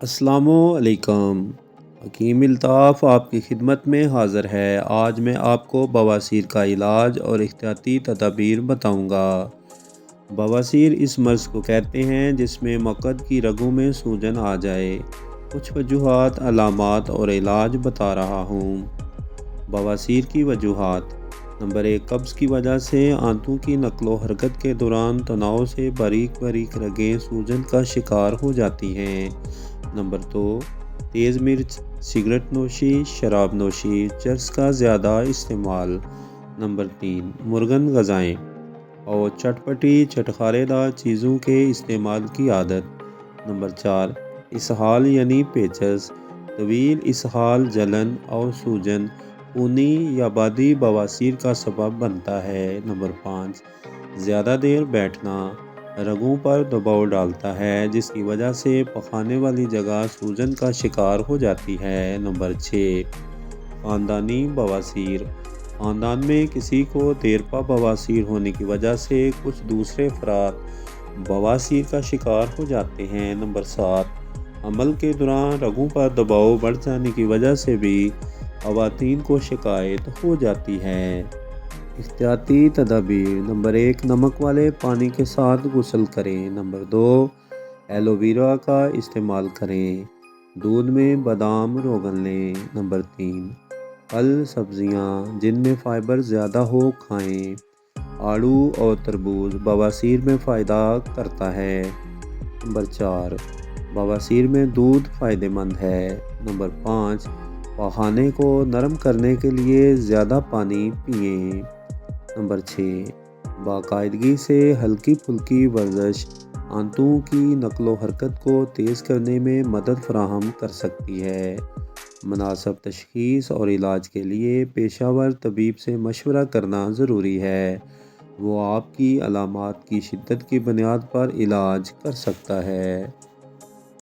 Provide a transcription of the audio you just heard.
السلام علیکم۔ حکیم الطاف آپ کی خدمت میں حاضر ہے۔ آج میں آپ کو بواسیر کا علاج اور احتیاطی تدابیر بتاؤں گا۔ بواسیر اس مرض کو کہتے ہیں جس میں مقعد کی رگوں میں سوجن آ جائے۔ کچھ وجوہات، علامات اور علاج بتا رہا ہوں۔ بواسیر کی وجوہات: نمبر 1، قبض کی وجہ سے آنتوں کی نقل و حرکت کے دوران تناؤ سے باریک باریک رگیں سوجن کا شکار ہو جاتی ہیں۔ نمبر 2، تیز مرچ، سگریٹ نوشی، شراب نوشی، چرس کا زیادہ استعمال۔ نمبر 3، مرغن غذائیں اور چٹپٹی چٹخارے دار چیزوں کے استعمال کی عادت۔ نمبر 4، اسہال یعنی پیچس، طویل اسہال جلن اور سوجن خونی یا بادی بواسیر کا سبب بنتا ہے۔ نمبر 5، زیادہ دیر بیٹھنا رگوں پر دباؤ ڈالتا ہے جس کی وجہ سے پخانے والی جگہ سوجن کا شکار ہو جاتی ہے۔ نمبر 6، خاندانی بواسیر، خاندان میں کسی کو دیرپا بواسیر ہونے کی وجہ سے کچھ دوسرے افراد بواسیر کا شکار ہو جاتے ہیں۔ نمبر 7، حمل کے دوران رگوں پر دباؤ بڑھ جانے کی وجہ سے بھی خواتین کو شکایت ہو جاتی ہے۔ احتیاطی تدابیر: نمبر 1، نمک والے پانی کے ساتھ غسل کریں۔ نمبر 2، ایلو ویرا کا استعمال کریں۔ دودھ میں بادام روغن لیں۔ نمبر 3، پھل سبزیاں جن میں فائبر زیادہ ہو کھائیں۔ آڑو اور تربوز بواسیر میں فائدہ کرتا ہے۔ نمبر 4، بواسیر میں دودھ فائدہ مند ہے۔ نمبر 5، پخانے کو نرم کرنے کے لیے زیادہ پانی پئیں۔ نمبر 6، باقاعدگی سے ہلکی پھلکی ورزش آنتوں کی نقل و حرکت کو تیز کرنے میں مدد فراہم کر سکتی ہے۔ مناسب تشخیص اور علاج کے لیے پیشہ ور طبیب سے مشورہ کرنا ضروری ہے۔ وہ آپ کی علامات کی شدت کی بنیاد پر علاج کر سکتا ہے۔